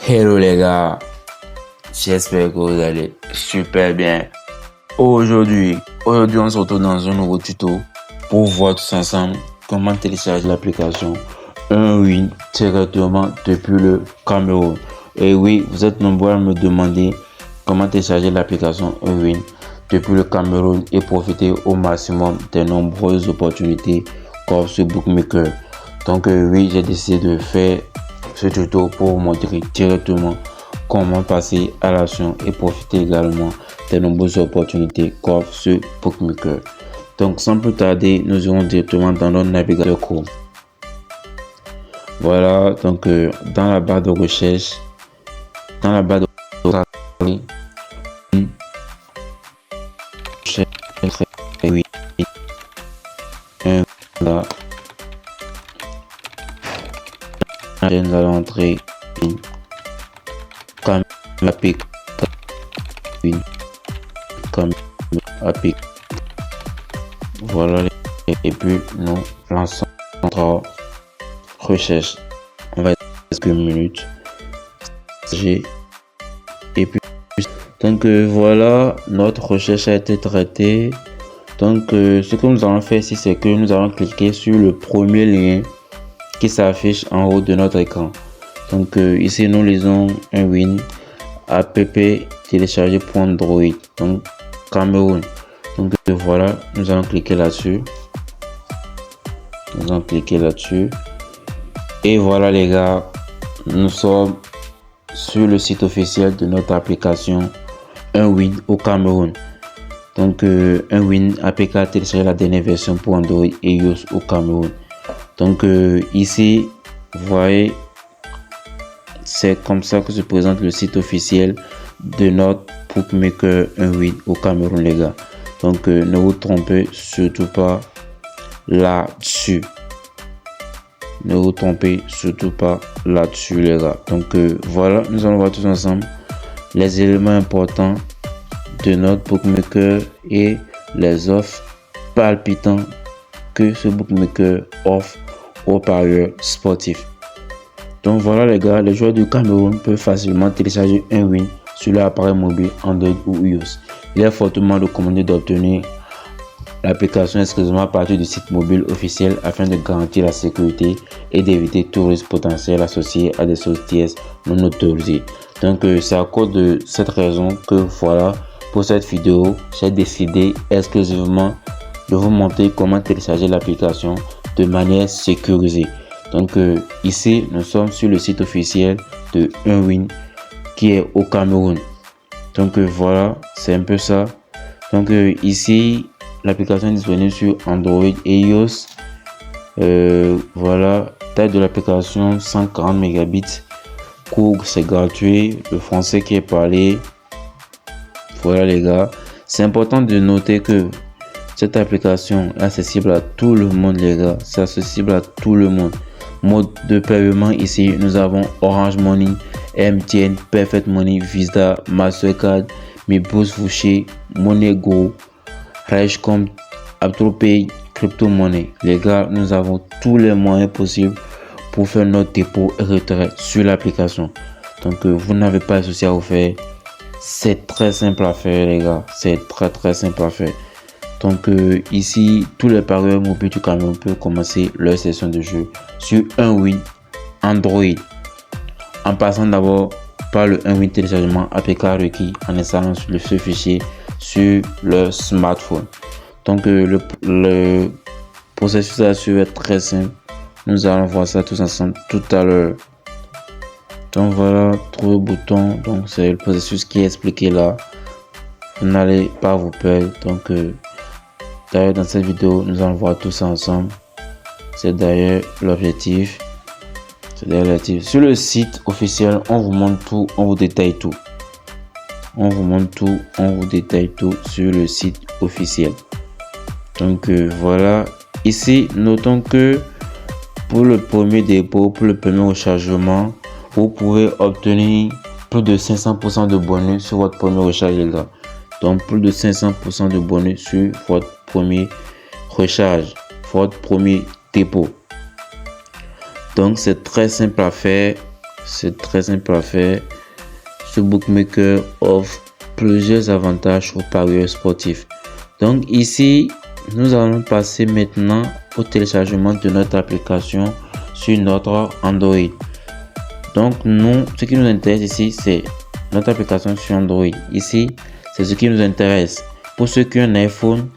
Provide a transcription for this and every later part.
Hello les gars, j'espère que vous allez super bien. Aujourd'hui, on se retrouve dans un nouveau tuto pour voir tous ensemble comment télécharger l'application Unwin directement depuis le Cameroun. Et oui, vous êtes nombreux à me demander comment télécharger l'application Unwin depuis le Cameroun et profiter au maximum des nombreuses opportunités comme ce bookmaker. Donc oui, j'ai décidé de faire ce tuto pour vous montrer directement comment passer à l'action et profiter également des nombreuses opportunités qu'offre ce bookmaker. Donc sans plus tarder, nous irons directement dans notre navigateur Chrome. Voilà, donc dans la barre de recherche, oui, là, nous allons entrer comme APK, voilà, et puis nous lançons notre recherche. On va quelques minutes et puis donc voilà, notre recherche a été traitée. Donc ce que nous allons faire ici, c'est que nous allons cliquer sur le premier lien qui s'affiche en haut de notre écran. Donc ici nous lisons Unwin app téléchargé pour Android, donc Cameroun. Donc voilà, nous allons cliquer là-dessus. Et voilà les gars, nous sommes sur le site officiel de notre application Unwin au Cameroun. Donc Unwin APK téléchargé la dernière version pour Android et iOS au Cameroun. Donc ici, vous voyez, c'est comme ça que se présente le site officiel de notre bookmaker Unwin au Cameroun les gars. Donc ne vous trompez surtout pas là-dessus. Ne vous trompez surtout pas là-dessus les gars. Donc voilà, nous allons voir tous ensemble les éléments importants de notre bookmaker et les offres palpitantes que ce bookmaker offre aux parieurs sportifs. Donc voilà les gars, les joueurs du Cameroun peuvent facilement télécharger Unwin sur leur appareil mobile Android ou iOS. Il est fortement recommandé d'obtenir l'application exclusivement à partir du site mobile officiel afin de garantir la sécurité et d'éviter tout risque potentiel associé à des sources tierces non autorisées. Donc c'est à cause de cette raison que voilà, pour cette vidéo, j'ai décidé exclusivement de vous montrer comment télécharger l'application de manière sécurisée. Donc ici, nous sommes sur le site officiel de Unwin qui est au Cameroun. Donc voilà, c'est un peu ça. Donc ici, l'application est disponible sur Android et iOS. Voilà, taille de l'application 140 mégabits. Cours, c'est gratuit. Le français qui est parlé. Voilà les gars, c'est important de noter que cette application est accessible à tout le monde les gars. C'est accessible à tout le monde. Mode de paiement ici, nous avons Orange Money, MTN, Perfect Money, Visa, Mastercard, Mibus Fouché, MoneyGo, Ragecom, AptoPay, Crypto Money. Les gars, nous avons tous les moyens possibles pour faire notre dépôt et retrait sur l'application. Donc vous n'avez pas de souci à vous faire. C'est très simple à faire les gars. C'est très simple à faire. Donc ici, tous les parieurs mobiles du Cameroun peuvent commencer leur session de jeu sur Unwin Android en passant d'abord par le Unwin téléchargement APK requis en installant ce fichier sur leur smartphone. Donc le processus à suivre est très simple. Nous allons voir ça tous ensemble tout à l'heure. Donc voilà, trouver le bouton. Donc c'est le processus qui est expliqué là. Vous n'allez pas vous perdre. Donc d'ailleurs, dans cette vidéo, nous allons voir tout ça ensemble. C'est d'ailleurs l'objectif. Sur le site officiel, on vous montre tout, on vous détaille tout. On vous détaille tout sur le site officiel. Donc voilà. Ici, notons que pour le premier dépôt, pour le premier rechargement, vous pouvez obtenir plus de 500% de bonus sur votre premier recharge les gars. Donc plus de 500% de bonus sur votre premier recharge, votre premier dépôt. Donc c'est très simple à faire. C'est très simple à faire. Ce bookmaker offre plusieurs avantages aux parieurs sportifs. Donc ici, nous allons passer maintenant au téléchargement de notre application sur notre Android. Donc nous, ce qui nous intéresse ici, c'est notre application sur Android. Ici, c'est ce qui nous intéresse. Pour ceux qui ont un iPhone,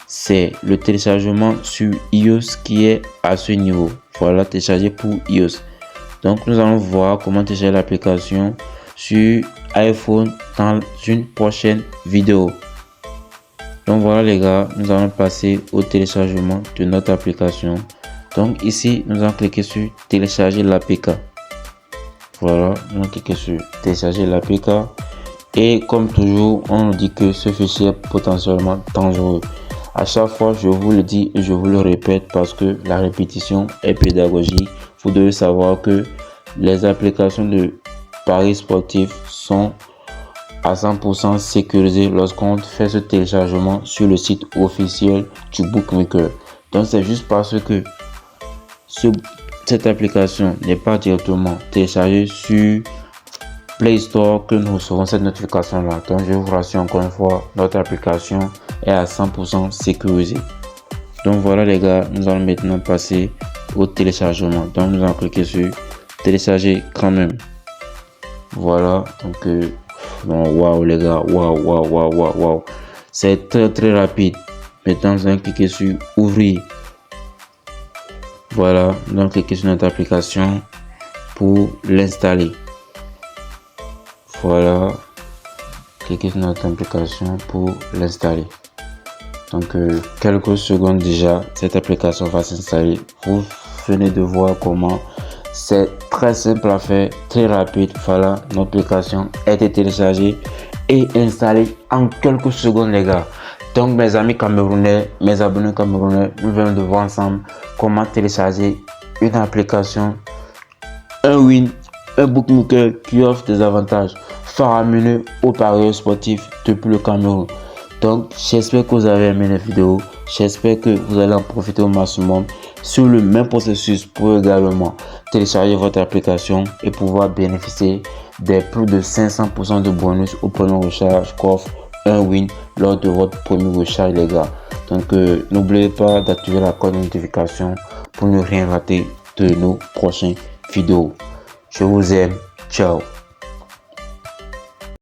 c'est le téléchargement sur iOS qui est à ce niveau. Voilà, télécharger pour iOS. Donc nous allons voir comment télécharger l'application sur iPhone dans une prochaine vidéo. Donc voilà les gars, nous allons passer au téléchargement de notre application. Donc ici, nous allons cliquer sur télécharger l'APK. Voilà, nous allons cliquer sur télécharger l'APK. Et comme toujours, on nous dit que ce fichier est potentiellement dangereux. À chaque fois, je vous le dis et je vous le répète parce que la répétition est pédagogique. Vous devez savoir que les applications de paris sportifs sont à 100% sécurisées lorsqu'on fait ce téléchargement sur le site officiel du bookmaker. Donc c'est juste parce que cette application n'est pas directement téléchargée sur Play Store que nous recevons cette notification là. Donc je vous rassure encore une fois, notre application est à 100% sécurisée. Donc voilà les gars, nous allons maintenant passer au téléchargement. Donc nous allons cliquer sur télécharger quand même. Voilà, donc waouh les gars, waouh. C'est très rapide. Maintenant nous allons cliquer sur ouvrir. Voilà, nous allons cliquer sur notre application pour l'installer. Voilà, cliquez sur notre application pour l'installer. Donc quelques secondes déjà, cette application va s'installer. Vous venez de voir comment c'est très simple à faire, très rapide. Voilà, notre application a été téléchargée et installée en quelques secondes les gars. Donc mes amis camerounais, mes abonnés camerounais, nous venons de voir ensemble comment télécharger une application, un bookmaker qui offre des avantages faramineux aux parieurs sportifs depuis le Cameroun. Donc j'espère que vous avez aimé la vidéo, j'espère que vous allez en profiter au maximum. Sur le même processus pour également télécharger votre application et pouvoir bénéficier des plus de 500% de bonus au premier recharge qu'offre un win lors de votre premier recharge les gars. Donc n'oubliez pas d'activer la cloche de notification pour ne rien rater de nos prochaines vidéos. Je vous aime, ciao.